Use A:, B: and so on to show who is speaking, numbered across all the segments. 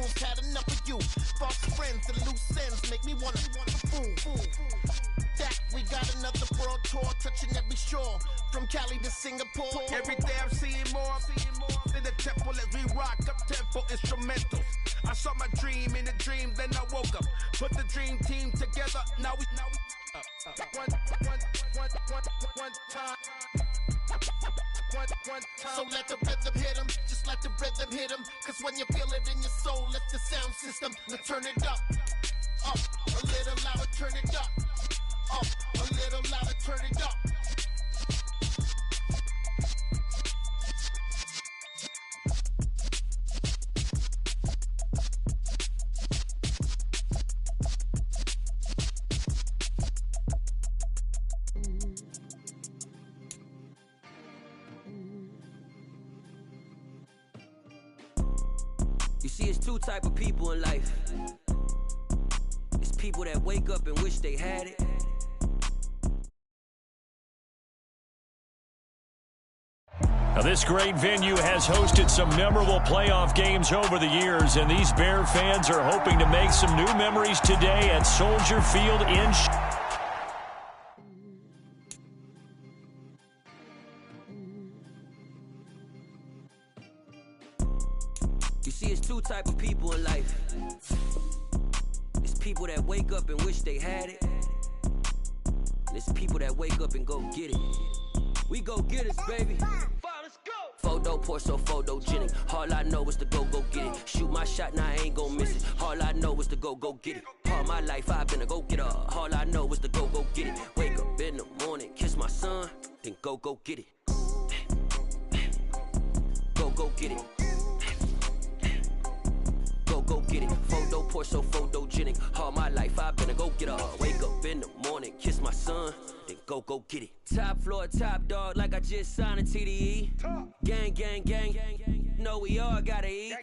A: goons had enough of you. False friends and loose ends make me wanna boom. That we got another world tour touching every shore from Cali to Singapore.
B: Every day I'm seeing more in the temple as we rock up tempo instrumentals. I saw my dream in a dream, then I woke up. Put the dream team together. Now we one time.
A: So let the rhythm hit him, just let the rhythm hit him. Cause when you feel it in your soul, let the sound system, turn it up. Up, a little louder, turn it up. Up, a little louder, turn it up.
C: You see, it's two type of people in life. It's people that wake up and wish they had it.
D: Now, this great venue has hosted some memorable playoff games over the years, and these Bear fans are hoping to make some new memories today at Soldier Field in
C: You see, it's two type of people in life. It's people that wake up and wish they had it. And it's people that wake up and go get it. We go get it, baby. Let's go. Photo pour so photogenic. All I know is to go get it. Shoot my shot, now I ain't gon' miss it. All I know is to go get it. All my life I've been a go-getter. All I know is to go get it. Wake up in the morning, kiss my son, then go get it. Go get it. Go get it. Photo pour so photogenic. All my life I've been a go-getter. Wake up in the morning, kiss my son, then go get it. Top floor, top dog, like I just signed a TDE. Gang. Know we all gotta eat.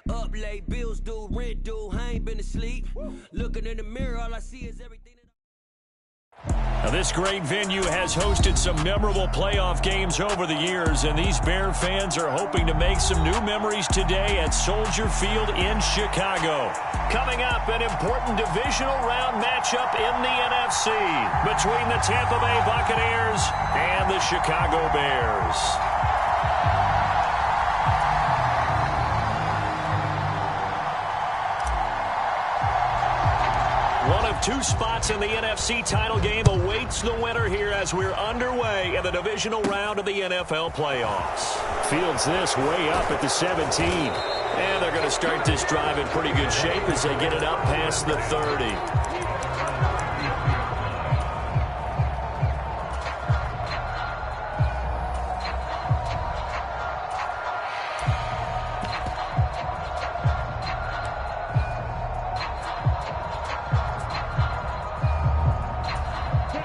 C: Up late, bills due, rent due, I ain't been asleep. Looking in the mirror, all I see is everything.
D: Now, this great venue has hosted some memorable playoff games over the years, and these Bear fans are hoping to make some new memories today at Soldier Field in Chicago. Coming up, an important divisional round matchup in the NFC between the Tampa Bay Buccaneers and the Chicago Bears. One of two spots in the NFC title game awaits the winner here as we're underway in the divisional round of the NFL playoffs. Fields this way up at the 17. And they're going to start this drive in pretty good shape as they get it up past the 30.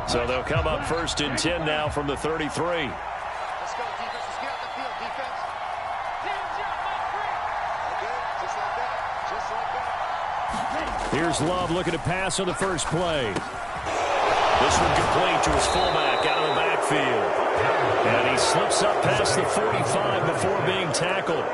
D: So they'll come up 1st and 10 now from the 33.
E: Let's go, defense. Let's get out the field, defense. Okay, just like that.
D: Here's Love looking to pass on the first play. This one complete to his fullback out of the backfield. And he slips up past the 45 before being tackled.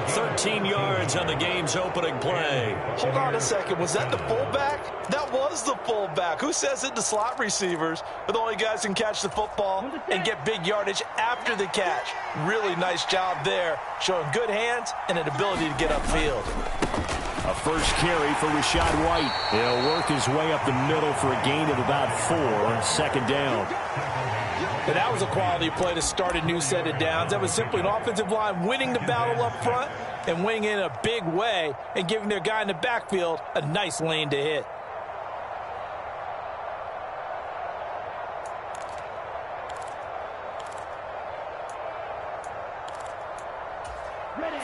D: 13 yards on the game's opening play.
F: Hold on a second. Was that the fullback? That was the fullback. Who says it? The slot receivers are the only guys who can catch the football and get big yardage after the catch. Really nice job there, showing good hands and an ability to get upfield.
D: A first carry for Rachaad White. He'll work his way up the middle for a gain of about 4 on 2nd down.
F: But that was a quality play to start a new set of downs. That was simply an offensive line winning the battle up front and winning in a big way and giving their guy in the backfield a nice lane to hit.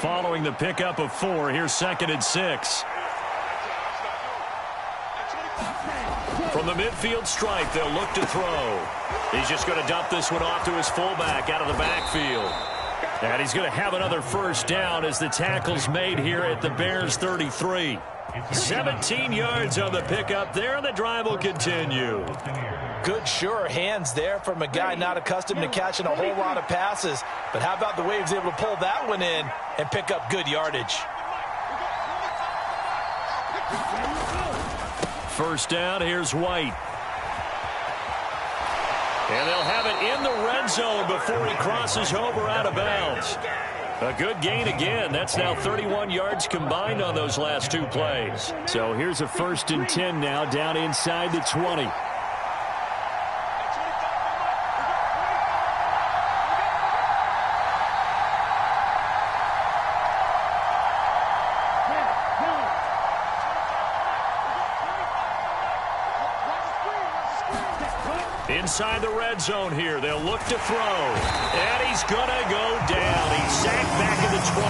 D: Following the pickup of 4, here's 2nd and 6. From the midfield stripe, they'll look to throw. He's just going to dump this one off to his fullback out of the backfield. And he's going to have another first down as the tackle's made here at the Bears 33. 17 yards on the pickup there, and the drive will continue.
F: Good, sure hands there from a guy not accustomed to catching a whole lot of passes. But how about the way he was able to pull that one in and pick up good yardage?
D: First down, here's White. And they'll have it in the red zone before he crosses over out of bounds. A good gain again. That's now 31 yards combined on those last two plays. So here's a 1st and 10 now down inside the 20. Inside the red zone here. They'll look to throw. And he's going to go down. He's sacked back at the 24.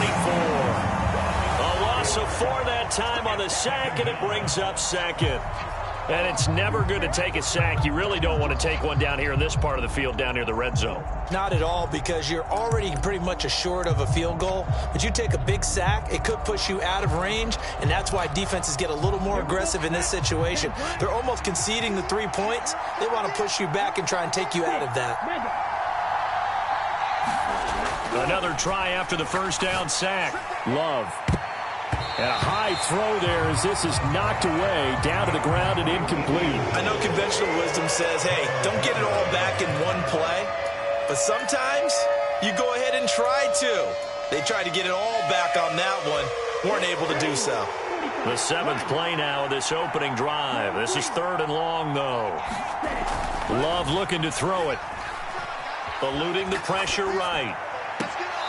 D: A loss of 4 that time on the sack, and it brings up 2nd. And it's never good to take a sack. You really don't want to take one down here in this part of the field down near the red zone.
F: Not at all, because you're already pretty much assured of a field goal. But you take a big sack, it could push you out of range, and that's why defenses get a little more aggressive in this situation. They're almost conceding the 3 points. They want to push you back and try and take you out of that.
D: Another try after the first down sack. Love. And a high throw there as this is knocked away, down to the ground and incomplete.
F: I know conventional wisdom says, hey, don't get it all back in one play. But sometimes you go ahead and try to. They tried to get it all back on that one. Weren't able to do so.
D: The 7th play now of this opening drive. This is 3rd and long, though. Love looking to throw it. Eluding the pressure right.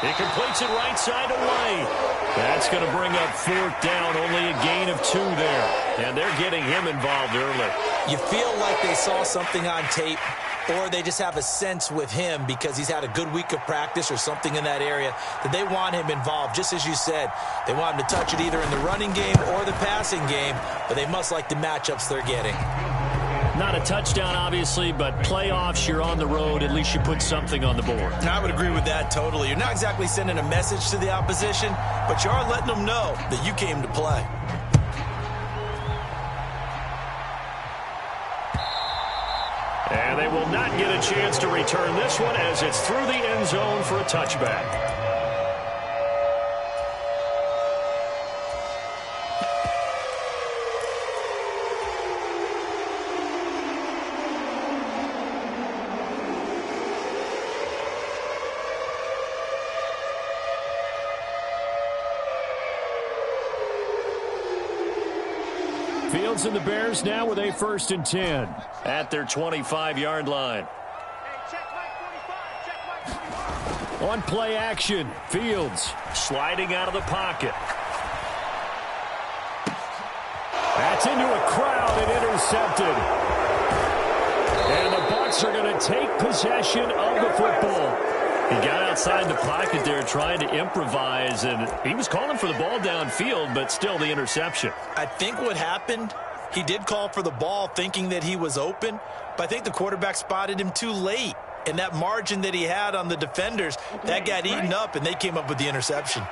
D: He completes it right side to White. That's going to bring up 4th down. Only a gain of 2 there. And they're getting him involved early.
F: You feel like they saw something on tape, or they just have a sense with him because he's had a good week of practice or something in that area that they want him involved. Just as you said, they want him to touch it either in the running game or the passing game, but they must like the matchups they're getting.
D: Not a touchdown, obviously, but playoffs, you're on the road. At least you put something on the board.
F: I would agree with that totally. You're not exactly sending a message to the opposition, but you are letting them know that you came to play.
D: And they will not get a chance to return this one as it's through the end zone for a touchback. Fields and the Bears now with a 1st and 10 at their 25-yard line. On play action, Fields sliding out of the pocket. That's into a crowd and intercepted. And the Bucs are going to take possession of the football. He got outside the pocket there trying to improvise, and he was calling for the ball downfield, but still the interception.
F: I think what happened, he did call for the ball thinking that he was open, but I think the quarterback spotted him too late. And that margin that he had on the defenders, that got eaten up, and they came up with the interception.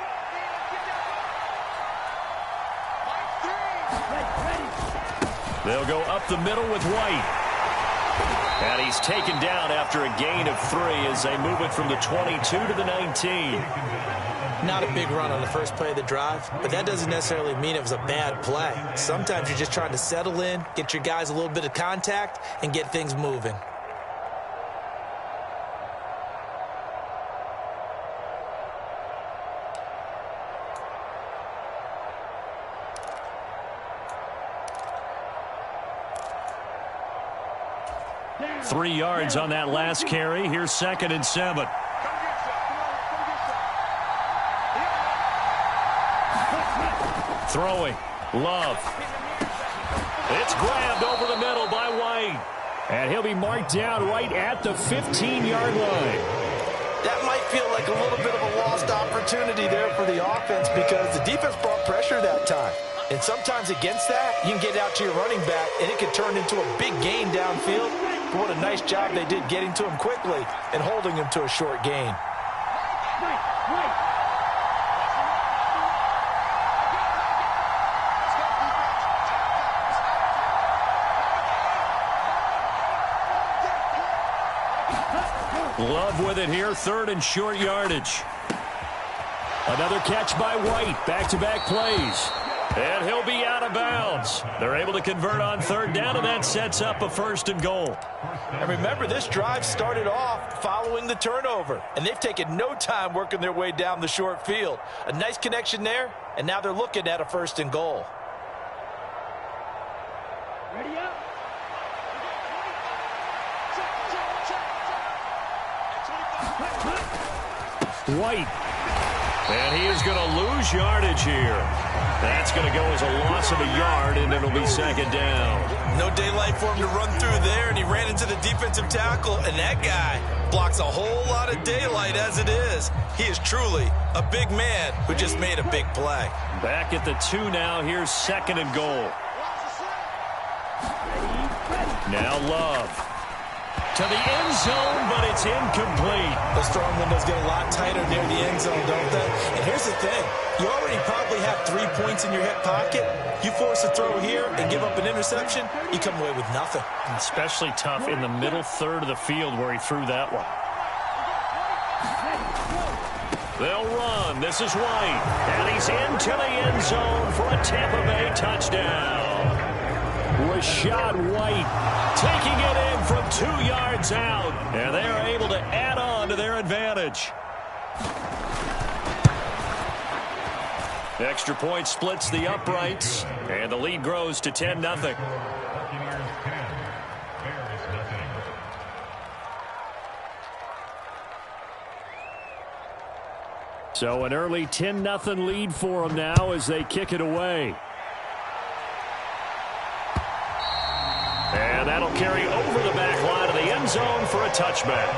D: They'll go up the middle with White. And he's taken down after a gain of 3 as they move it from the 22 to the 19.
F: Not a big run on the first play of the drive, but that doesn't necessarily mean it was a bad play. Sometimes you're just trying to settle in, get your guys a little bit of contact, and get things moving.
D: Three yards on that last carry. Here's 2nd and 7. Throwing. Love. It's grabbed over the middle by White. And he'll be marked down right at the 15-yard line.
F: That might feel like a little bit of a lost opportunity there for the offense because the defense brought pressure that time. And sometimes against that, you can get out to your running back, and it can turn into a big gain downfield. But what a nice job they did getting to him quickly and holding him to a short gain.
D: Love with it here, 3rd and short yardage. Another catch by White, back-to-back plays. And he'll be out of of bounds. They're able to convert on third down, and that sets up a 1st and goal.
F: And remember, this drive started off following the turnover, and they've taken no time working their way down the short field. A nice connection there, and now they're looking at a 1st and goal.
E: Ready up.
D: White. And he is going to lose yardage here. That's going to go as a loss of a yard, and it'll be 2nd down.
F: No daylight for him to run through there, and he ran into the defensive tackle, and that guy blocks a whole lot of daylight as it is. He is truly a big man who just made a big play.
D: Back at the 2 now. Here's 2nd and goal. Now Love. To the end zone, but it's incomplete.
F: Those throwing windows get a lot tighter near the end zone, don't they? And here's the thing. You already probably have 3 points in your hip pocket. You force a throw here and give up an interception, you come away with nothing.
D: Especially tough in the middle third of the field where he threw that one. They'll run. This is White. And he's into the end zone for a Tampa Bay touchdown. Rachaad White taking it in from 2 yards out. And they're able to add on to their advantage. Extra point splits the uprights. And the lead grows to 10-0. So an early 10-0 lead for them now as they kick it away. And that'll carry over the back line of the end zone for a touchback.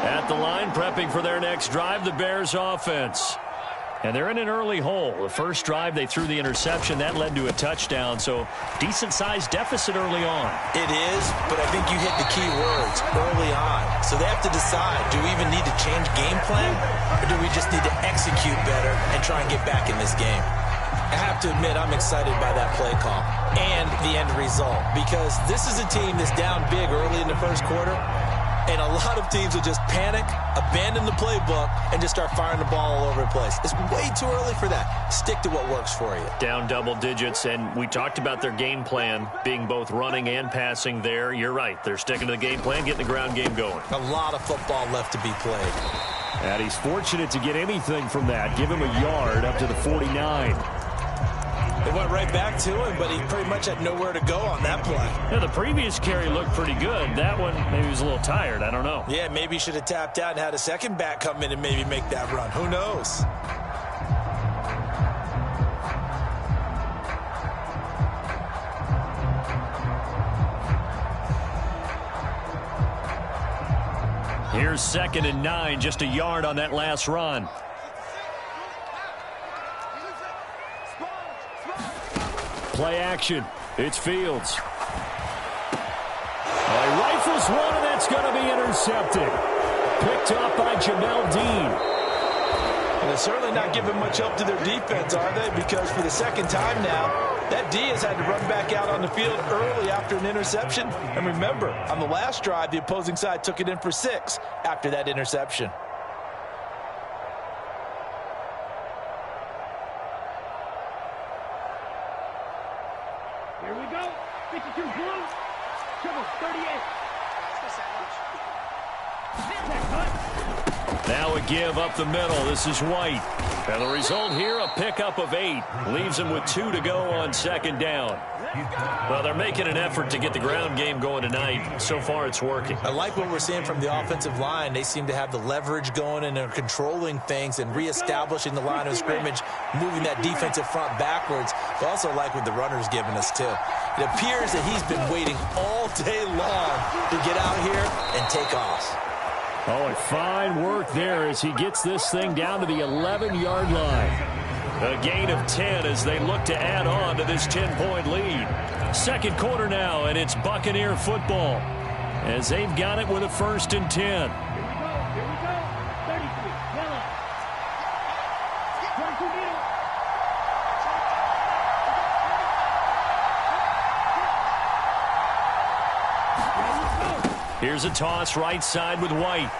D: At the line, prepping for their next drive, the Bears offense. And they're in an early hole. The first drive, they threw the interception. That led to a touchdown, so decent-sized deficit early on.
F: It is, but I think you hit the key words, early on. So they have to decide, do we even need to change game plan, or do we just need to execute better and try and get back in this game? I have to admit, I'm excited by that play call and the end result, because this is a team that's down big early in the first quarter, and a lot of teams will just panic, abandon the playbook, and just start firing the ball all over the place. It's way too early for that. Stick to what works for you.
D: Down double digits, and we talked about their game plan being both running and passing there. You're right. They're sticking to the game plan, getting the ground game going.
F: A lot of football left to be played.
D: And he's fortunate to get anything from that. Give him a yard up to the 49.
F: They went right back to him, but he pretty much had nowhere to go on that play.
D: Yeah, the previous carry looked pretty good. That one, maybe he was a little tired. I don't know.
F: Yeah, maybe he should have tapped out and had a second back come in and maybe make that run. Who knows?
D: Here's 2nd and 9, just a yard on that last run. Play action. It's Fields. He rifles one, and that's going to be intercepted. Picked up by Jamel Dean.
F: And they're certainly not giving much help to their defense, are they? Because for the second time now, that D has had to run back out on the field early after an interception. And remember, on the last drive, the opposing side took it in for 6 after that interception.
E: Here we go. 52 blue. Triple 38.
D: Now a give up the middle. This is White. And the result here, a pickup of 8. Leaves him with 2 to go on 2nd down. Well, they're making an effort to get the ground game going tonight. So far, it's working.
F: I like what we're seeing from the offensive line. They seem to have the leverage going, and they're controlling things and reestablishing the line of scrimmage, moving that defensive front backwards. But also like what the runner's giving us, too. It appears that he's been waiting all day long to get out here and take off.
D: Oh, and fine work there as he gets this thing down to the 11-yard line. A gain of 10 as they look to add on to this 10-point lead. Second quarter now, and it's Buccaneer football as they've got it with a 1st and 10.
E: Here we go. 33. Yellow. 22 middle.
D: Here's a toss right side with White.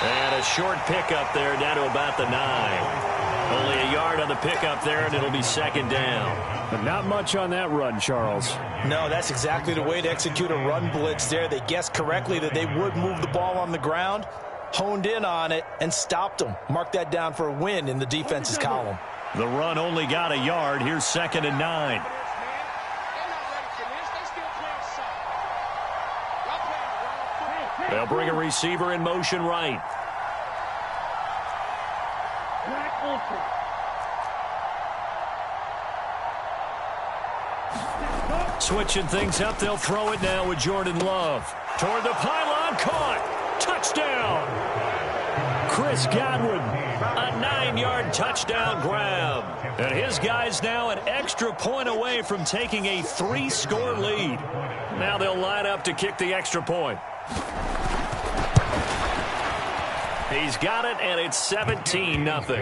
D: And a short pickup there down to about the 9. Only a yard on the pickup there, and it'll be second down.
G: But not much on that run, Charles.
F: No, that's exactly the way to execute a run blitz there. They guessed correctly that they would move the ball on the ground, honed in on it, and stopped them. Mark that down for a win in the defense's column.
D: The run only got a yard. Here's second and 9. They'll bring a receiver in motion right. Switching things up, they'll throw it now with Jordan Love. Toward the pylon, caught. Touchdown. Chris Godwin, a 9-yard touchdown grab. And his guys now an extra point away from taking a 3-score lead. Now they'll line up to kick the extra point. He's got it, and it's 17-0.
H: Next to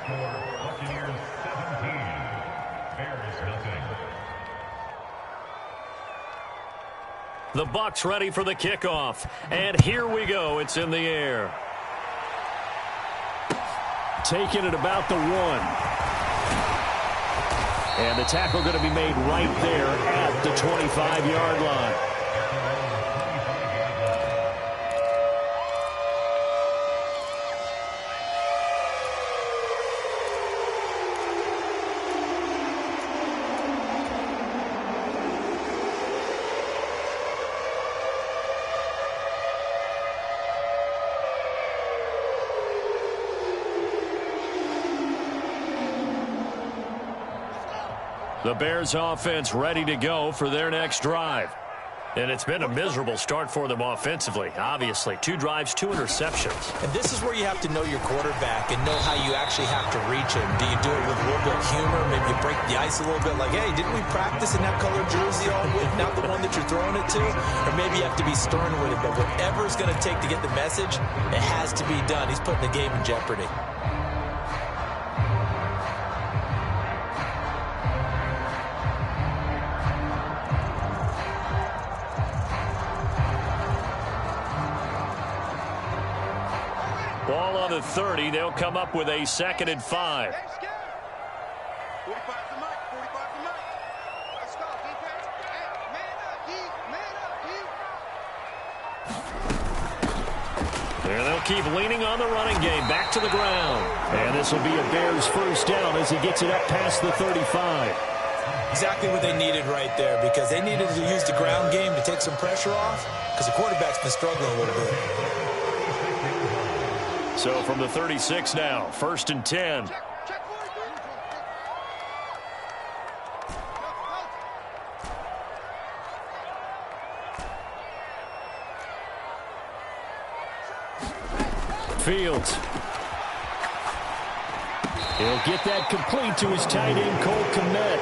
H: score, Buccaneers 17, Bears nothing.
D: The Bucs ready for the kickoff. And here we go. It's in the air.
G: Taking it about the 1.
D: And the tackle going to be made right there at the 25-yard line. The Bears offense ready to go for their next drive. And it's been a miserable start for them offensively, obviously. 2 drives, 2 interceptions.
F: And this is where you have to know your quarterback and know how you actually have to reach him. Do you do it with a little bit of humor? Maybe you break the ice a little bit like, hey, didn't we practice in that colored jersey all week, not the one that you're throwing it to? Or maybe you have to be stern with it. But whatever it's going to take to get the message, it has to be done. He's putting the game in jeopardy.
D: Ball on the 30. They'll come up with a 2nd and 5. And they'll keep leaning on the running game. Back to the ground.
G: And this will be a Bears first down as he gets it up past the 35.
F: Exactly what they needed right there, because they needed to use the ground game to take some pressure off, because the quarterback's been struggling a little bit.
D: So from the 36 now, 1st and 10.
G: Fields. He'll get that complete to his tight end, Cole Kmet.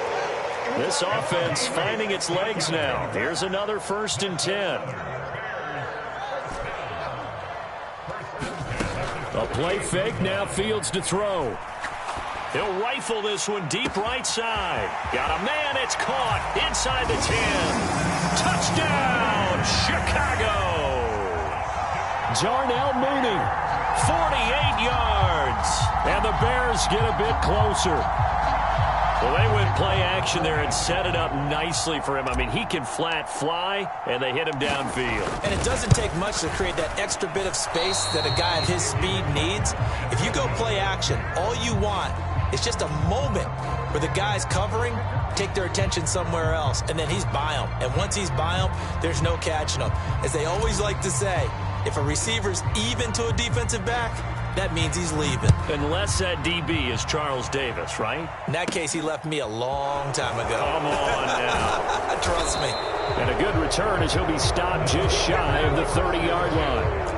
D: This offense finding its legs now. Here's another 1st and 10.
G: A play fake, now Fields to throw.
D: He'll rifle this one deep right side. Got a man, it's caught inside the 10. Touchdown, Chicago.
G: Darnell Mooney.
D: 48 yards.
G: And the Bears get a bit closer.
D: Well, they went play action there and set it up nicely for him. I mean, he can flat fly, and they hit him downfield.
F: And it doesn't take much to create that extra bit of space that a guy at his speed needs. If you go play action, all you want is just a moment where the guys covering take their attention somewhere else, and then he's by them. And once he's by them, there's no catching him. As they always like to say, if a receiver's even to a defensive back, that means he's leaving.
D: Unless that DB is Charles Davis, right?
F: In that case, he left me a long time ago.
D: Come on now.
F: Trust me.
G: And a good return as he'll be stopped just shy of the 30-yard line.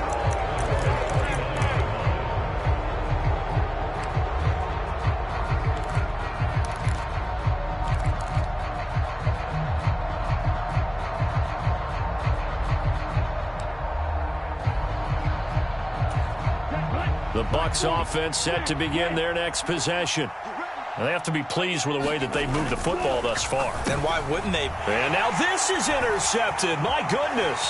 D: The Bucs offense set to begin their next possession. They have to be pleased with the way that they've moved the football thus far.
F: And why wouldn't they?
D: And now this is intercepted. My goodness.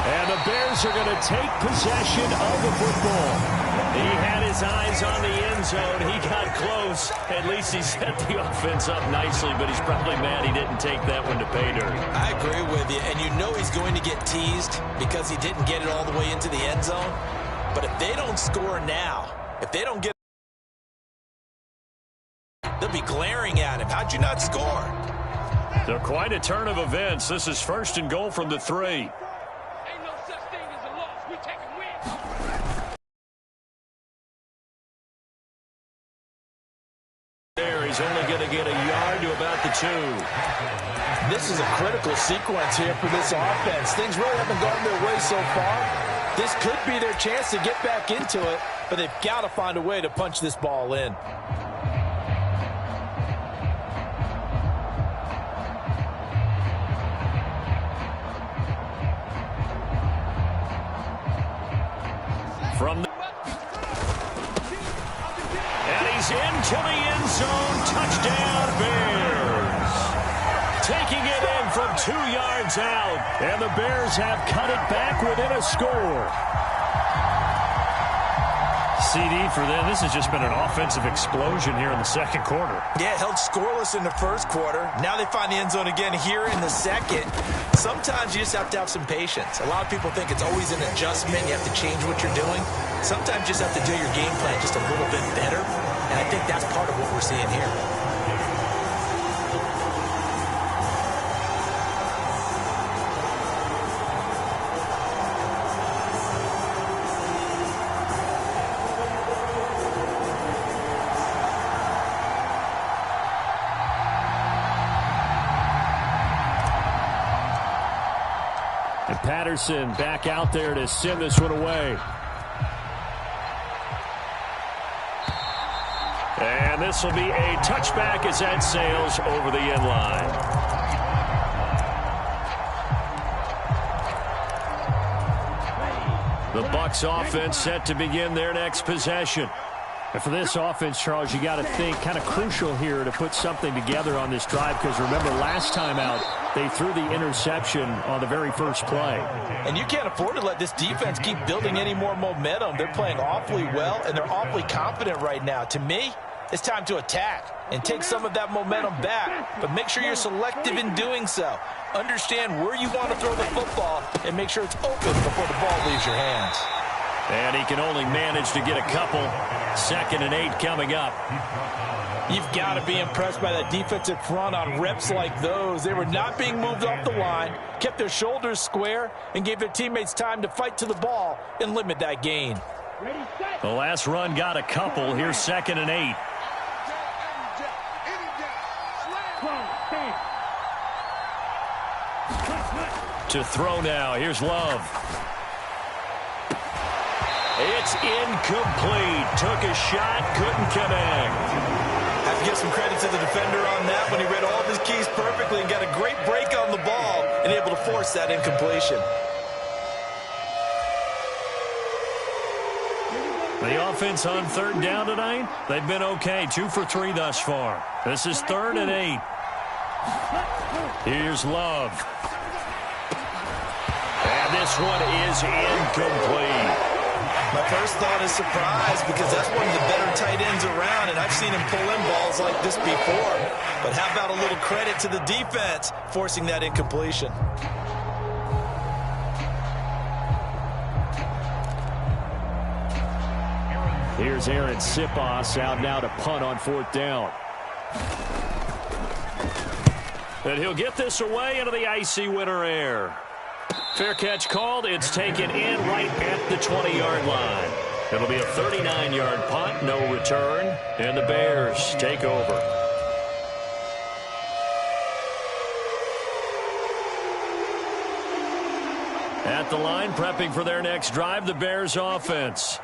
D: And the Bears are going to take possession of the football. He had his eyes on the end zone. He got close. At least he set the offense up nicely, but he's probably mad he didn't take that one to pay dirt.
F: I agree with you, and you know he's going to get teased because he didn't get it all the way into the end zone. But if they don't score now, if they don't get, they'll be glaring at him. How'd you not score?
D: So quite a turn of events. This is 1st and goal from the 3. He's only going to get a yard to about the 2.
F: This is a critical sequence here for this offense. Things really haven't gone their way so far. This could be their chance to get back into it, but they've got to find a way to punch this ball in.
D: From the and he's into the end zone. Touchdown, Bears. Taking it in from 2 yards out. And the Bears have cut it back within a score. CD for them. This has just been an offensive explosion here in the second quarter.
F: Yeah, held scoreless in the first quarter. Now they find the end zone again here in the second. Sometimes you just have to have some patience. A lot of people think it's always an adjustment. You have to change what you're doing. Sometimes you just have to do your game plan just a little bit better. And I think that's part of what we're seeing here.
D: And Patterson back out there to send this one away. And this will be a touchback as that sails over the end line. The Bucs offense set to begin their next possession. And for this offense, Charles, you got to think kind of crucial here to put something together on this drive, because remember last time out they threw the interception on the very first play.
F: And you can't afford to let this defense keep building any more momentum. They're playing awfully well, and they're awfully confident right now. To me, it's time to attack and take some of that momentum back, but make sure you're selective in doing so. Understand where you want to throw the football and make sure it's open before the ball leaves your hands.
D: And he can only manage to get a couple. 2nd and 8 coming up.
F: You've got to be impressed by that defensive front on reps like those. They were not being moved off the line, kept their shoulders square, and gave their teammates time to fight to the ball and limit that gain.
D: The last run got a couple. Here's 2nd and 8. To throw now. Here's Love. It's incomplete. Took a shot, couldn't connect.
F: Have to give some credit to the defender on that when he read all of his keys perfectly and got a great break on the ball and able to force that incompletion.
D: The offense on 3rd down tonight, they've been okay. 2 for 3 thus far. This is 3rd and 8. Here's Love. And this one is incomplete.
F: My first thought is surprise, because that's one of the better tight ends around, and I've seen him pull in balls like this before. But how about a little credit to the defense forcing that incompletion?
D: Here's Aaron Siposs out now to punt on 4th down. And he'll get this away into the icy winter air. Fair catch called. It's taken in right at the 20-yard line. It'll be a 39-yard punt, no return, and the Bears take over. At the line, prepping for their next drive, the Bears offense.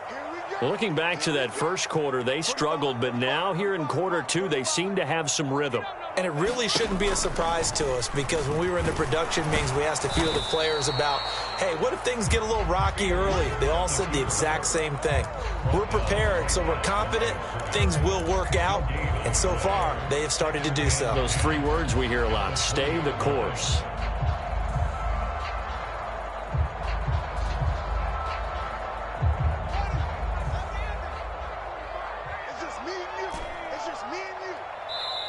D: Well, looking back to that first quarter, they struggled, but now here in quarter two, they seem to have some rhythm.
F: And it really shouldn't be a surprise to us, because when we were in the production meetings, we asked a few of the players about, hey, what if things get a little rocky early? They all said the exact same thing. We're prepared, so we're confident things will work out, and so far, they have started to do so.
D: Those three words we hear a lot: stay the course.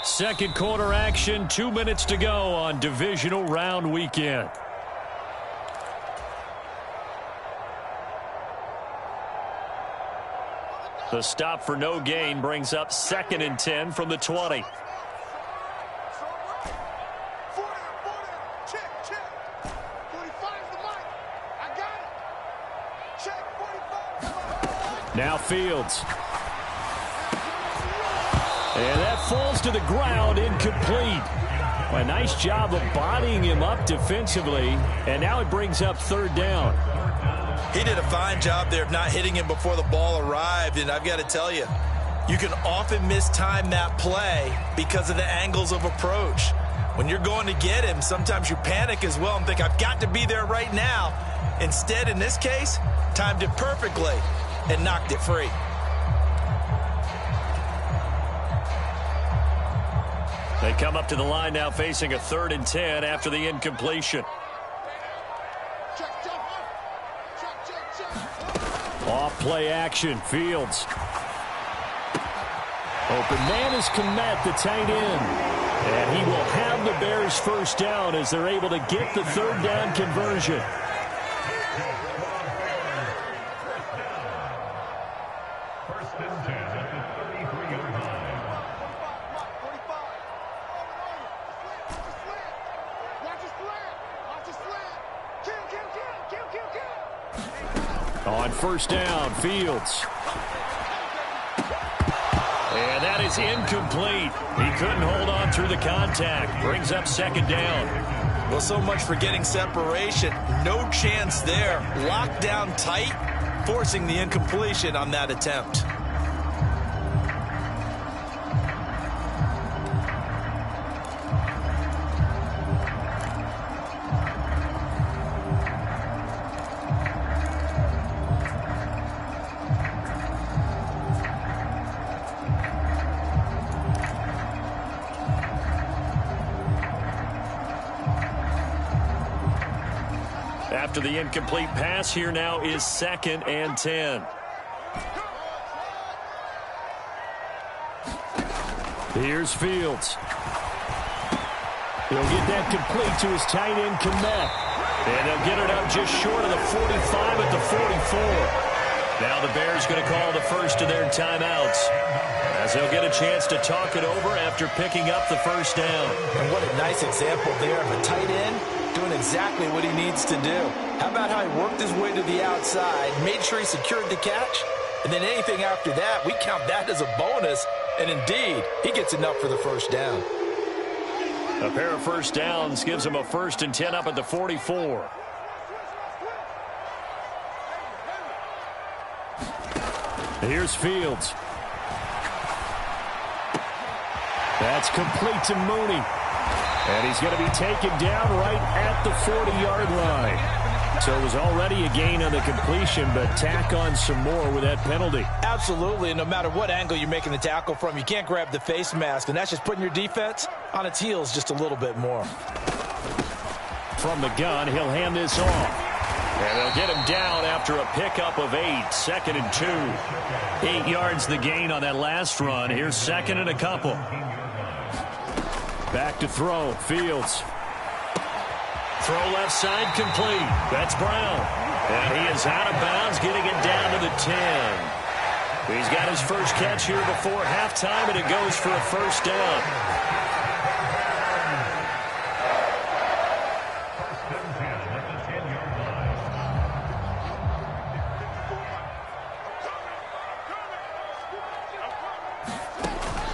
D: Second quarter action, 2 minutes to go on divisional round weekend. The stop for no gain brings up 2nd and 10 from the 20. Now Fields. And that falls to the ground, incomplete. A nice job of bodying him up defensively, and now it brings up 3rd down.
F: He did a fine job there of not hitting him before the ball arrived, and I've got to tell you, you can often mistime that play because of the angles of approach. When you're going to get him, sometimes you panic as well and think, I've got to be there right now. Instead, in this case, timed it perfectly and knocked it free.
D: They come up to the line now facing a 3rd and 10 after the incompletion. Off play action, Fields. Open man is Kmet, the tight end. And he will have the Bears first down as they're able to get the 3rd down conversion.
H: First and 10 at the 33-yard line.
D: On first down, Fields. And that is incomplete. He couldn't hold on through the contact. Brings up 2nd down.
F: Well, so much for getting separation. No chance there. Locked down tight, forcing the incompletion on that attempt.
D: After the incomplete pass, here now is 2nd and 10. Here's Fields. He'll get that complete to his tight end, Kmet. And they'll get it up just short of the 45 at the 44. Now the Bears going to call the first of their timeouts, as they'll get a chance to talk it over after picking up the first down.
F: And what a nice example there of a tight end doing exactly what he needs to do. How about how he worked his way to the outside, made sure he secured the catch, and then anything after that, we count that as a bonus. And indeed, he gets enough for the first down.
D: A pair of first downs gives him a 1st and 10 up at the 44. Here's Fields. That's complete to Mooney. And he's going to be taken down right at the 40-yard line. So it was already a gain on the completion, but tack on some more with that penalty.
F: Absolutely, and no matter what angle you're making the tackle from, you can't grab the face mask, and that's just putting your defense on its heels just a little bit more.
D: From the gun, he'll hand this off. And they'll get him down after a pickup of 8, 2nd and 2. 8 yards the gain on that last run. Here's 2nd and a couple. Back to throw, Fields. Throw left side complete. That's Brown. And he is out of bounds, getting it down to the 10. He's got his first catch here before halftime, and it goes for a first down.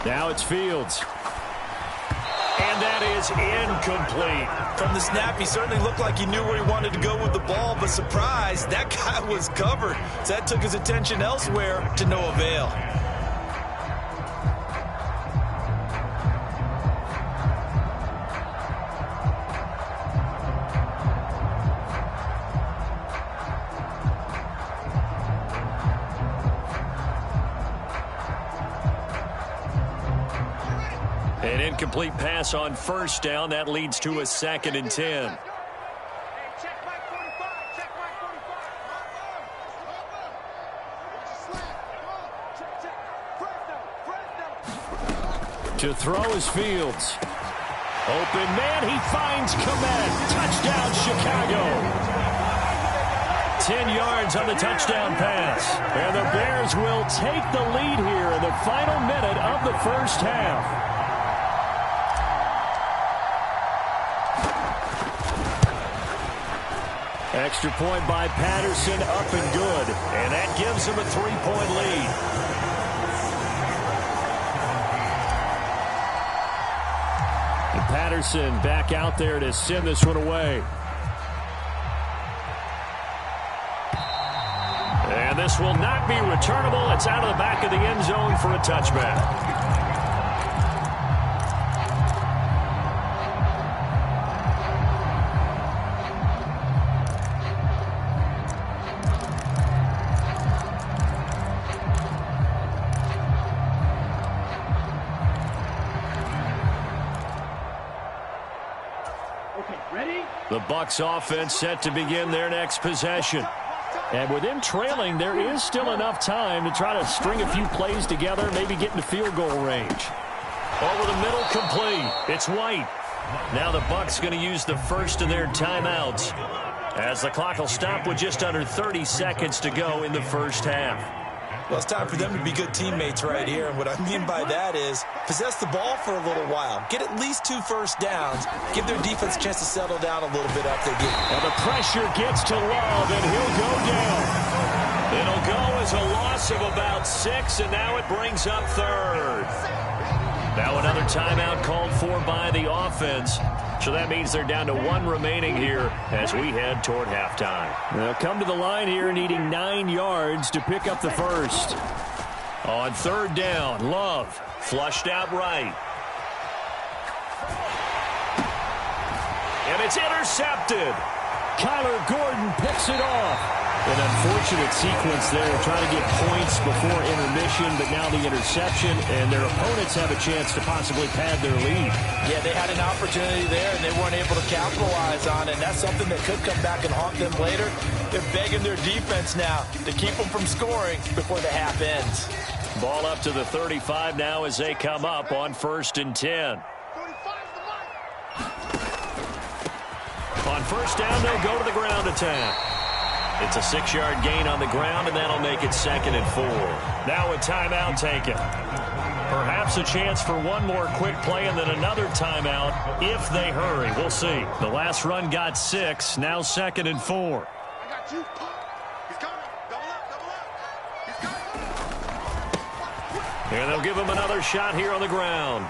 D: Now it's Fields. And that is incomplete.
F: From the snap, he certainly looked like he knew where he wanted to go with the ball, but surprise, that guy was covered. So that took his attention elsewhere to no avail.
D: An incomplete pass on first down. That leads to a 2nd and 10. To throw is Fields. Open man, he finds Kmet. Touchdown, Chicago. 10 yards on the touchdown pass. And the Bears will take the lead here in the final minute of the first half. Extra point by Patterson, up and good. And that gives him a 3-point lead. And Patterson back out there to send this one away. And this will not be returnable. It's out of the back of the end zone for a touchback. The Bucs offense set to begin their next possession. And with them trailing, there is still enough time to try to string a few plays together, maybe get into field goal range. Over the middle, complete. It's White. Now the Bucs going to use the first of their timeouts as the clock will stop with just under 30 seconds to go in the first half.
F: Well, it's time for them to be good teammates right here. And what I mean by that is possess the ball for a little while. Get at least 2 first downs. Give their defense a chance to settle down a little bit after they get.
D: And the pressure gets to Love, and he'll go down. It'll go as a loss of about 6, and now it brings up 3rd. Now another timeout called for by the offense. So that means they're down to 1 remaining here as we head toward halftime. They'll come to the line here needing 9 yards to pick up the first. On 3rd down, Love flushed out right. And it's intercepted. Kyler Gordon picks it off. An unfortunate sequence there, trying to get points before intermission, but now the interception, and their opponents have a chance to possibly pad their lead.
F: Yeah, they had an opportunity there, and they weren't able to capitalize on it. And that's something that could come back and haunt them later. They're begging their defense now to keep them from scoring before the half ends.
D: Ball up to the 35 now as they come up on 1st and 10. On 1st down, they'll go to the ground attack. It's a 6-yard gain on the ground, and that'll make it 2nd and 4. Now a timeout taken. Perhaps a chance for one more quick play and then another timeout if they hurry. We'll see. The last run got 6. Now 2nd and 4.
A: I got you. He's coming. Double up. He's coming.
D: And they'll give him another shot here on the ground.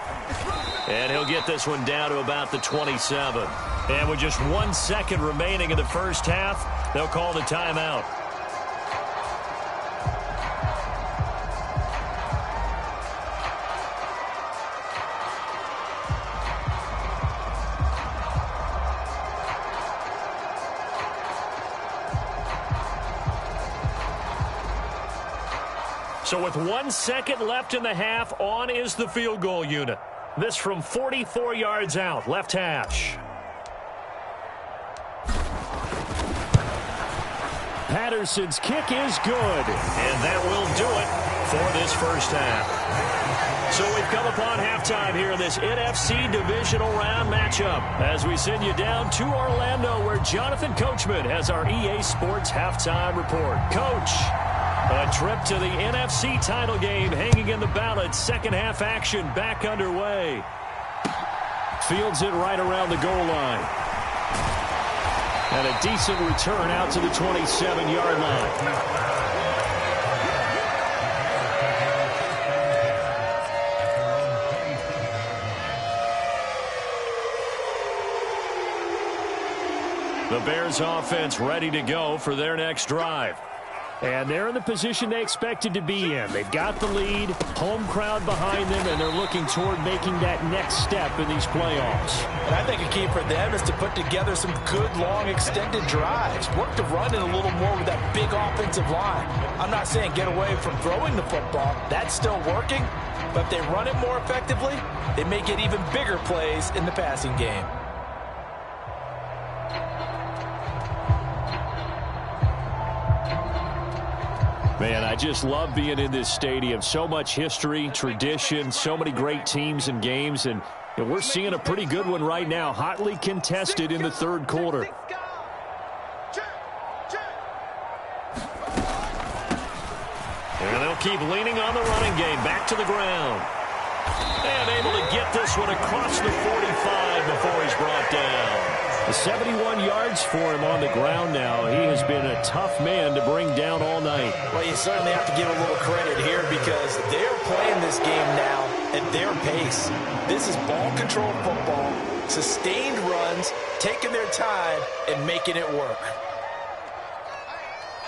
D: And he'll get this one down to about the 27. And with just 1 second remaining in the first half, they'll call the timeout. So with 1 second left in the half, on is the field goal unit. This from 44 yards out, left hash. Patterson's kick is good, and that will do it for this first half. So we've come upon halftime here in this NFC Divisional Round matchup as we send you down to Orlando where Jonathan Coachman has our EA Sports Halftime Report. Coach, a trip to the NFC title game hanging in the balance. Second half action back underway. Fields it right around the goal line. And a decent return out to the 27-yard line. The Bears offense ready to go for their next drive.
G: And they're in the position they expected to be in. They've got the lead, home crowd behind them, and they're looking toward making that next step in these playoffs.
F: And I think a key for them is to put together some good, long, extended drives. Work the run in a little more with that big offensive line. I'm not saying get away from throwing the football. That's still working. But if they run it more effectively, they may get even bigger plays in the passing game.
D: Man, I just love being in this stadium. So much history, tradition, so many great teams and games, and we're seeing a pretty good one right now, hotly contested in the third quarter. And they'll keep leaning on the running game, back to the ground. And able to get this one across the 45 before he's brought down. 71 yards for him on the ground now. He has been a tough man to bring down all night.
F: Well, you certainly have to give a little credit here because they're playing this game now at their pace. This is ball control football, sustained runs, taking their time, and making it work.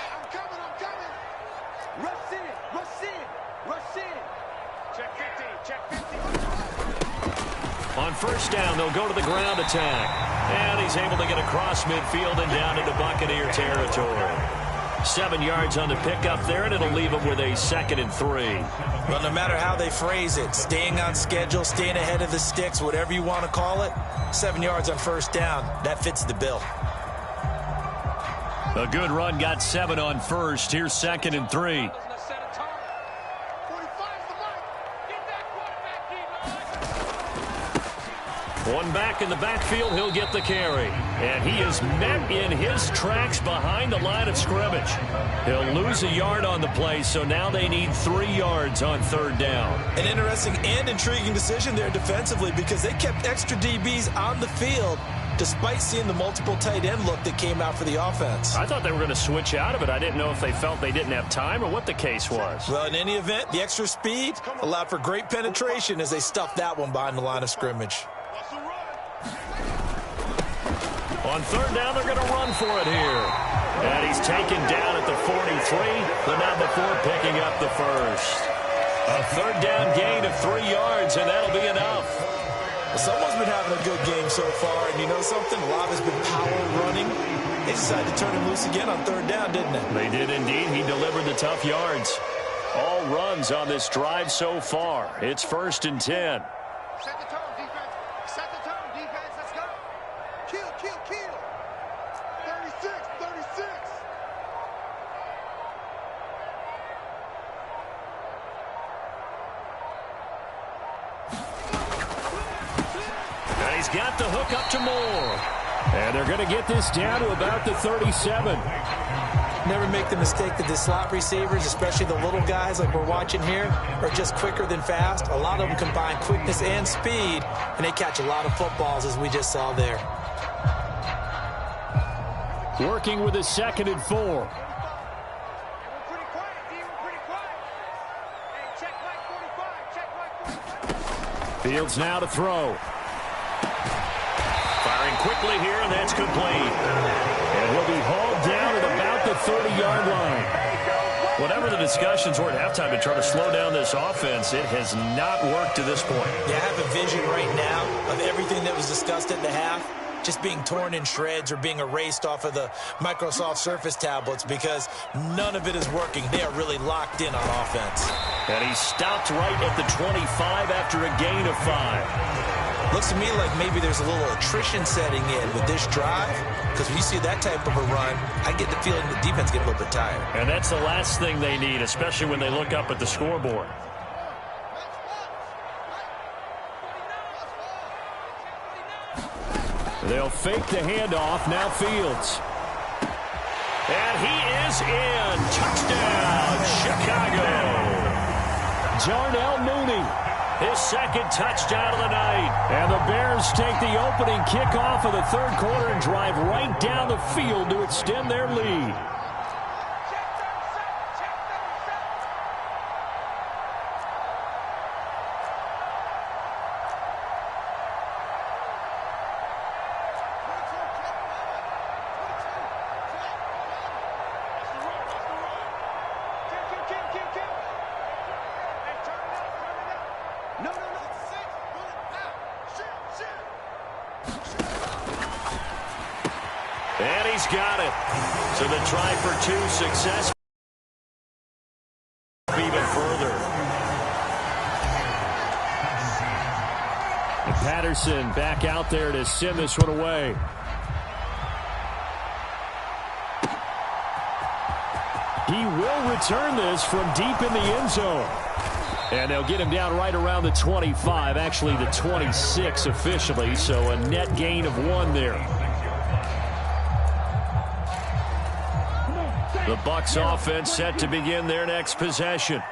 B: I'm coming. Rush in. Check 50.
D: On first down, they'll go to the ground attack. And he's able to get across midfield and down into Buccaneer territory. 7 yards on the pickup there, and it'll leave him with a 2nd and 3.
F: Well, no matter how they phrase it, staying on schedule, staying ahead of the sticks, whatever you want to call it, 7 yards on first down, that fits the bill.
D: A good run got 7 on first. Here's 2nd and 3. One back in the backfield, he'll get the carry. And he is met in his tracks behind the line of scrimmage. He'll lose a yard on the play, so now they need 3 yards on third down.
F: An interesting and intriguing decision there defensively because they kept extra DBs on the field despite seeing the multiple tight end look that came out for the offense.
D: I thought they were going to switch out of it. I didn't know if they felt they didn't have time or what the case was.
F: Well, in any event, the extra speed allowed for great penetration as they stuffed that one behind the line of scrimmage.
D: On third down, they're going to run for it here. And he's taken down at the 43, but not before picking up the first. A third down gain of 3 yards, and that'll be enough.
F: Well, someone's been having a good game so far, and you know something? A lot has been power running. They decided to turn him loose again on third down, didn't they?
D: They did indeed. He delivered the tough yards. All runs on this drive so far. It's 1st and 10.
B: Set the tone, defense. Set the tone, defense. Let's go. Kill. 36.
D: And he's got the hook up to Moore. And they're going to get this down to about the 37.
F: Never make the mistake that the slot receivers, especially the little guys like we're watching here, are just quicker than fast. A lot of them combine quickness and speed, and they catch a lot of footballs, as we just saw there.
G: Working with a 2nd and 4.
B: We're pretty quiet, D. We're pretty quiet. Hey, check Mike 45.
G: Fields now to throw.
D: Firing quickly here, and that's complete.
G: And he'll be hauled down at about the 30-yard line.
D: Whatever the discussions were at halftime to try to slow down this offense, it has not worked to this point.
F: Yeah, I have a vision right now of everything that was discussed at the half just being torn in shreds or being erased off of the Microsoft Surface tablets because none of it is working. They are really locked in on offense.
D: And he stopped right at the 25 after a gain of 5.
F: Looks to me like maybe there's a little attrition setting in with this drive because when you see that type of a run, I get the feeling the defense get a little bit tired.
D: And that's the last thing they need, especially when they look up at the scoreboard.
G: They'll fake the handoff. Now Fields.
D: And he is in. Touchdown, Chicago.
G: Jarnell Mooney.
D: His 2nd touchdown of the night.
G: And the Bears take the opening kickoff of the third quarter and drive right down the field to extend their lead.
D: And he's got it. So the try for two success. Even further. And Patterson back out there to send this one away. He will return this from deep in the end zone. And they'll get him down right around the 25, actually the 26 officially, so a net gain of 1 there. The Bucs offense set to begin their next possession.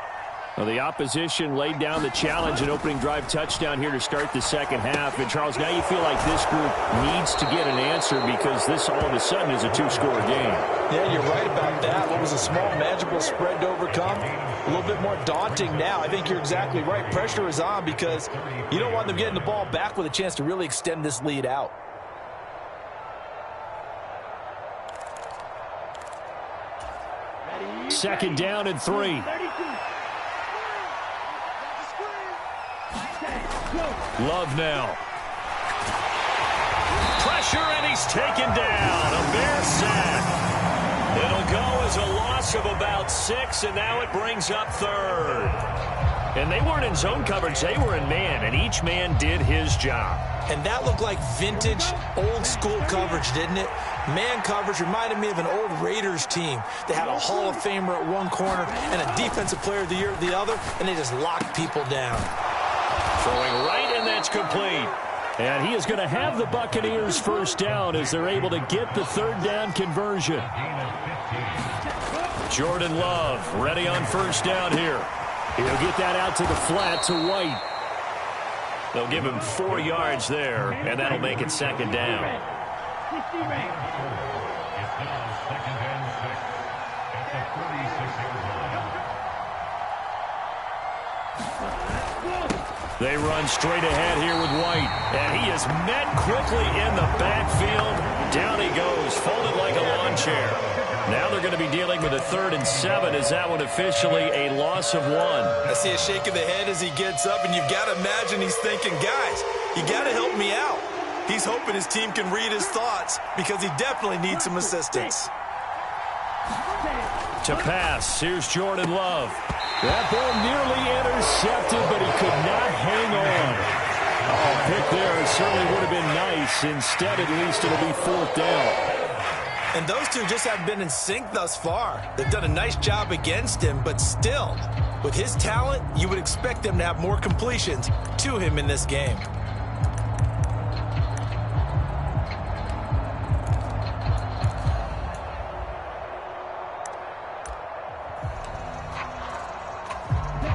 D: Well, the opposition laid down the challenge and opening drive touchdown here to start the second half. And, Charles, now you feel like this group needs to get an answer because this all of a sudden is a 2-score game.
F: Yeah, you're right about that. What was a small, manageable spread to overcome, a little bit more daunting now. I think you're exactly right. Pressure is on because you don't want them getting the ball back with a chance to really extend this lead out.
D: Second down and 3. Love now. Pressure, and he's taken down. A Bear sack. It'll go as a loss of about 6, and now it brings up 3rd. And they weren't in zone coverage. They were in man, and each man did his job.
F: And that looked like vintage, old-school coverage, didn't it? Man coverage reminded me of an old Raiders team. They had a Hall of Famer at one corner and a Defensive Player of the Year at the other, and they just locked people down.
D: Throwing right, and that's complete. And he is going to have the Buccaneers first down as they're able to get the 3rd down conversion. Jordan Love ready on first down here. He'll get that out to the flat to White. They'll give him 4 yards there, and that'll make it 2nd down.
H: It's now 2nd and 6 at the 36-yard line.
D: They run straight ahead here with White, and he is met quickly in the backfield. Down he goes, folded like a lawn chair. Now they're going to be dealing with a 3rd and 7. Is that one officially a loss of 1?
F: I see a shake of the head as he gets up, and you've got to imagine he's thinking, guys, you got to help me out. He's hoping his team can read his thoughts because he definitely needs some assistance.
D: To pass, here's Jordan Love. That ball nearly intercepted, but he could not hang on. Oh, pick there certainly would have been nice. Instead, at least it'll be 4th down.
F: And those two just haven't been in sync thus far. They've done a nice job against him, but still, with his talent, you would expect them to have more completions to him in this game.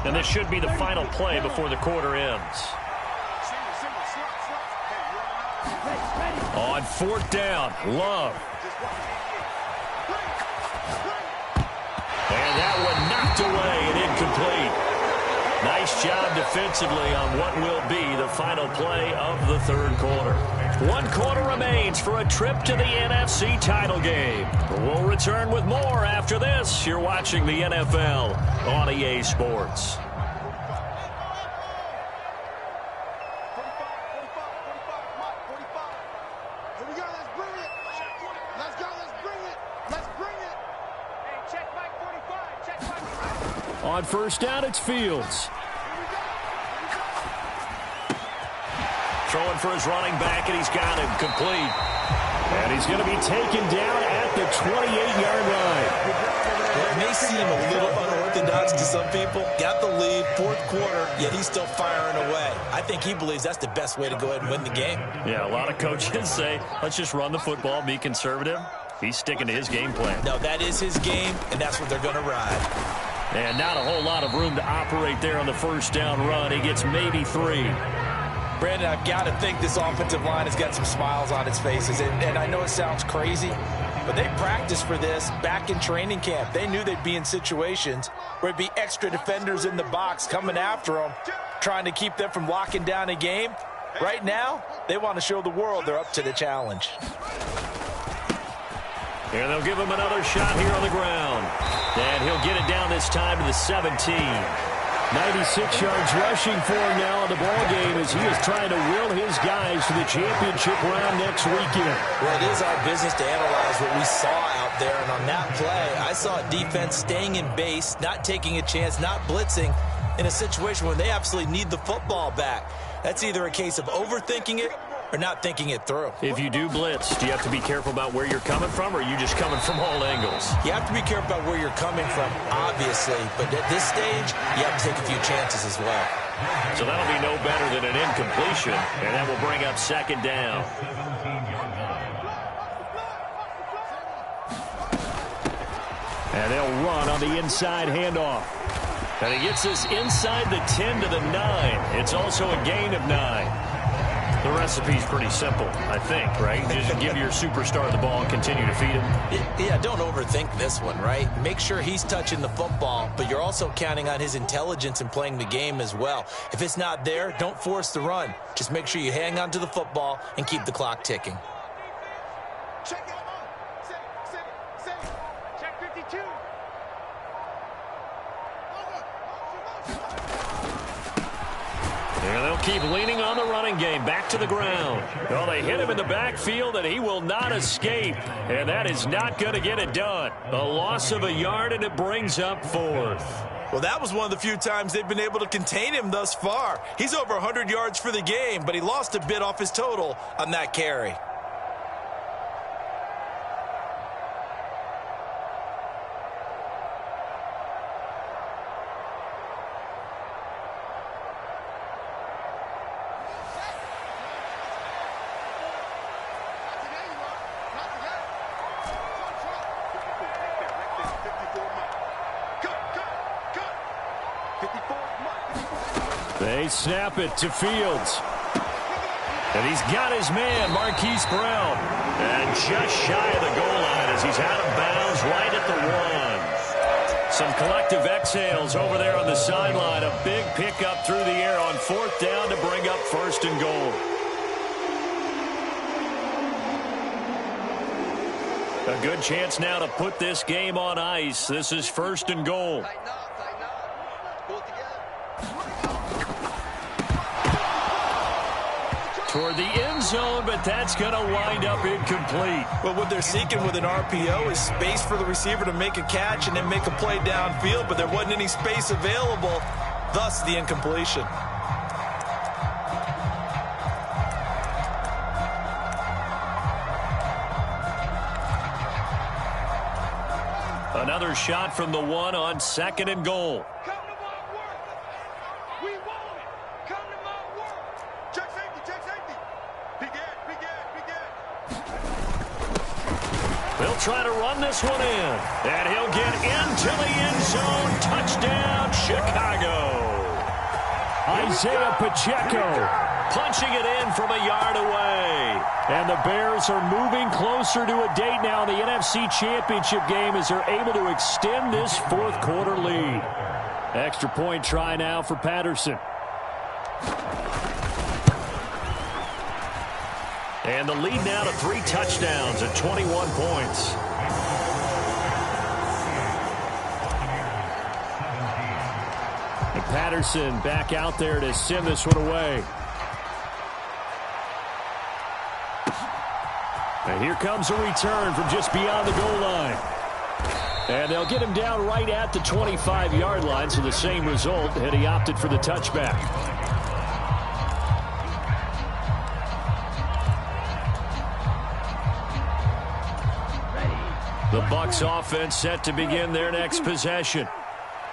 D: And this should be the final play before the quarter ends. On 4th down, Love. And that one knocked away and incomplete. Nice job defensively on what will be the final play of the 3rd quarter. 1 quarter remains for a trip to the NFC title game. We'll return with more after this. You're watching the NFL on EA Sports. On first down, it's Fields. Throwing for his running back, and he's got him complete. And he's going to be taken down at the 28-yard line.
F: It may seem a little unorthodox to some people. Got the lead, 4th quarter, yet he's still firing away. I think he believes that's the best way to go ahead and win the game.
D: Yeah, a lot of coaches say, let's just run the football, be conservative. He's sticking to his game plan.
F: No, that is his game, and that's what they're going to ride.
D: And not a whole lot of room to operate there on the first down run. He gets maybe 3.
F: Brandon, I've got to think this offensive line has got some smiles on its faces. And I know it sounds crazy, but they practiced for this back in training camp. They knew they'd be in situations where it'd be extra defenders in the box coming after them, trying to keep them from locking down a game. Right now, they want to show the world they're up to the challenge.
D: And they'll give him another shot here on the ground. And he'll get it down this time to the 17.
G: 96 yards rushing for him now in the ball game as he is trying to will his guys to the championship round next weekend.
F: Well, it is our business to analyze what we saw out there, and on that play, I saw a defense staying in base, not taking a chance, not blitzing in a situation where they absolutely need the football back. That's either a case of overthinking it or not thinking it through.
D: If you do blitz, do you have to be careful about where you're coming from, or are you just coming from all angles?
F: You have to be careful about where you're coming from, obviously, but at this stage, you have to take a few chances as well.
D: So that'll be no better than an incompletion, and that will bring up second down.
G: And they'll run on the inside handoff.
D: And he gets this inside the 10 to the 9. It's also a gain of 9. The recipe's pretty simple, I think, right? Just give your superstar the ball and continue to feed him.
F: Yeah, don't overthink this one, right? Make sure he's touching the football, but you're also counting on his intelligence in playing the game as well. If it's not there, don't force the run. Just make sure you hang on to the football and keep the clock ticking.
E: Check 52.
D: And they'll keep leaning on the running game. Back to the ground. Well, they hit him in the backfield, and he will not escape. And that is not going to get it done. A loss of a yard, and it brings up 4th.
F: Well, that was one of the few times they've been able to contain him thus far. He's over 100 yards for the game, but he lost a bit off his total on that carry.
G: They snap it to Fields.
D: And he's got his man, Marquise Brown. And just shy of the goal line as he's out of bounds right at the 1. Some collective exhales over there on the sideline. A big pickup through the air on 4th down to bring up 1st and goal. A good chance now to put this game on ice. This is 1st and goal. Toward the end zone, but that's going to wind up incomplete.
F: Well, what they're seeking with an RPO is space for the receiver to make a catch and then make a play downfield, but there wasn't any space available, thus the incompletion.
D: Another shot from the 1 on 2nd and goal. They'll try to run this one in. And he'll get into the end zone. Touchdown, Chicago.
G: Isaiah Pacheco
D: punching it in from a yard away.
G: And the Bears are moving closer to a date now in the NFC Championship game as they're able to extend this 4th quarter lead. Extra point try now for Patterson.
D: And the lead now to 3 touchdowns at 21 points.
G: And Patterson back out there to send this one away. And here comes a return from just beyond the goal line. And they'll get him down right at the 25-yard line, so the same result, and he opted for the touchback. The Bucs offense set to begin their next possession.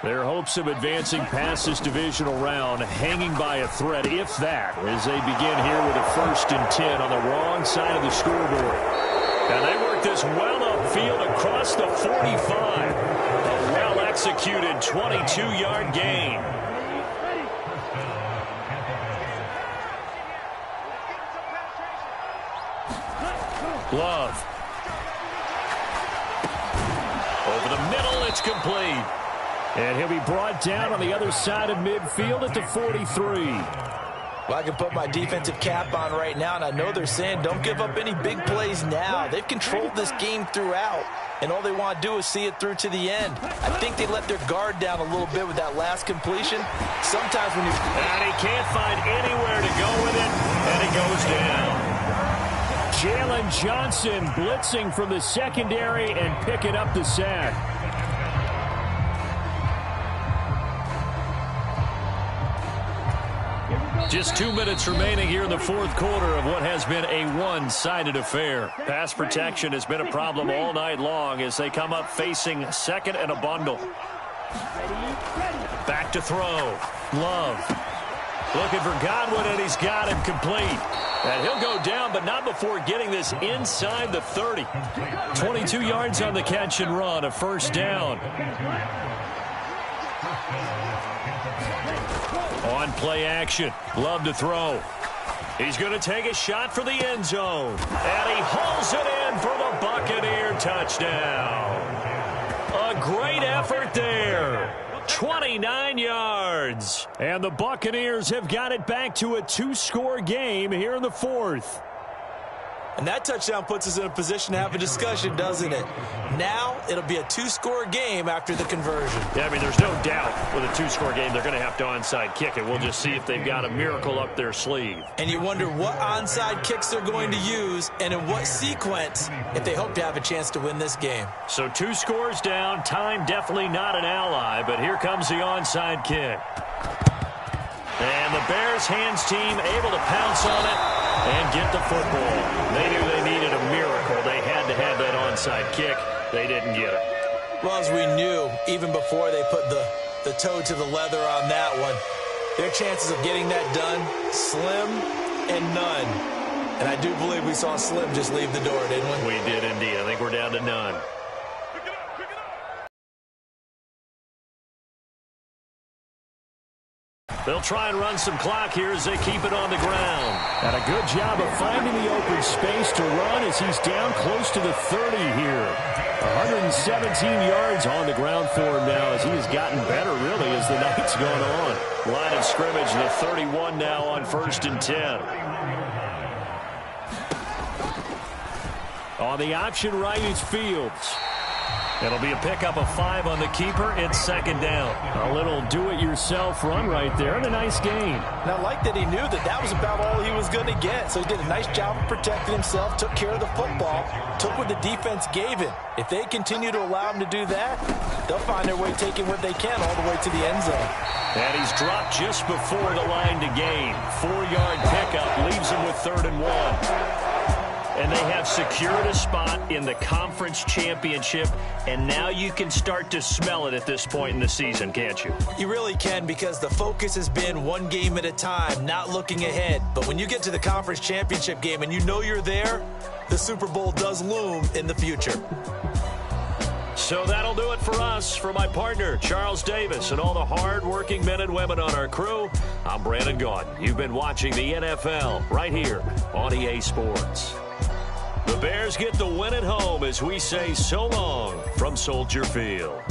G: Their hopes of advancing past this divisional round hanging by a thread, if that, as they begin here with a 1st and 10 on the wrong side of the scoreboard.
D: And they work this well upfield across the 45. A well-executed 22-yard gain. Love. Over the middle, it's complete.
G: And he'll be brought down on the other side of midfield at the 43.
F: Well, I can put my defensive cap on right now, and I know they're saying don't give up any big plays now. They've controlled this game throughout, and all they want to do is see it through to the end. I think they let their guard down a little bit with that last completion. Sometimes when you...
G: And he can't find anywhere to go with it, and he goes down. Jalen Johnson blitzing from the secondary and picking up the sack. Just 2 minutes remaining here in the fourth quarter of what has been a one-sided affair. Pass protection has been a problem all night long as they come up facing second and a bundle. Back to throw. Love. Looking for Godwin, and he's got him complete. And he'll go down, but not before getting this inside the 30. 22 yards on the catch and run, a first down. On play action, Love to throw. He's going to take a shot for the end zone. And he hauls it in for the Buccaneer touchdown. A great effort there. 29 yards. And the Buccaneers have got it back to a two-score game here in the fourth.
F: And that touchdown puts us in a position to have a discussion, doesn't it? Now it'll be a two-score game after the conversion.
G: Yeah, I mean, there's no doubt with a two-score game they're going to have to onside kick it. We'll just see if they've got a miracle up their sleeve.
F: And you wonder what onside kicks they're going to use and in what sequence if they hope to have a chance to win this game.
G: So 2 scores down, time definitely not an ally, but here comes the onside kick. And the Bears hands team able to pounce on it and get the football. They knew they needed a miracle. They had to have that onside kick. They didn't get it.
F: Well, as we knew, even before they put the toe to the leather on that one, their chances of getting that done, slim and none. And I do believe we saw Slim just leave the door, didn't we?
G: We did indeed. I think we're down to none. They'll try and run some clock here as they keep it on the ground. And a good job of finding the open space to run as he's down close to the 30 here. 117 yards on the ground for him now as he has gotten better, really, as the night's gone on. Line of scrimmage, the 31 now on 1st and 10. On the option right is Fields. It'll be a pickup of 5 on the keeper. It's 2nd down. A little do-it-yourself run right there and a nice gain.
F: And I like that he knew that was about all he was going to get. So he did a nice job of protecting himself, took care of the football, took what the defense gave him. If they continue to allow him to do that, they'll find their way taking what they can all the way to the end zone.
G: And he's dropped just before the line to gain. 4-yard pickup leaves him with 3rd and 1. And they have secured a spot in the conference championship, and now you can start to smell it at this point in the season, can't you?
F: You really can, because the focus has been one game at a time, not looking ahead. But when you get to the conference championship game and you know you're there, the Super Bowl does loom in the future.
G: So that'll do it for us. For my partner, Charles Davis, and all the hard-working men and women on our crew, I'm Brandon Gaudin. You've been watching the NFL right here on EA Sports. The Bears get the win at home as we say so long from Soldier Field.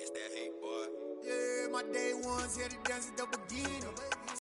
I: It's that hate, boy.
A: Yeah, my day ones here to dance at the beginning.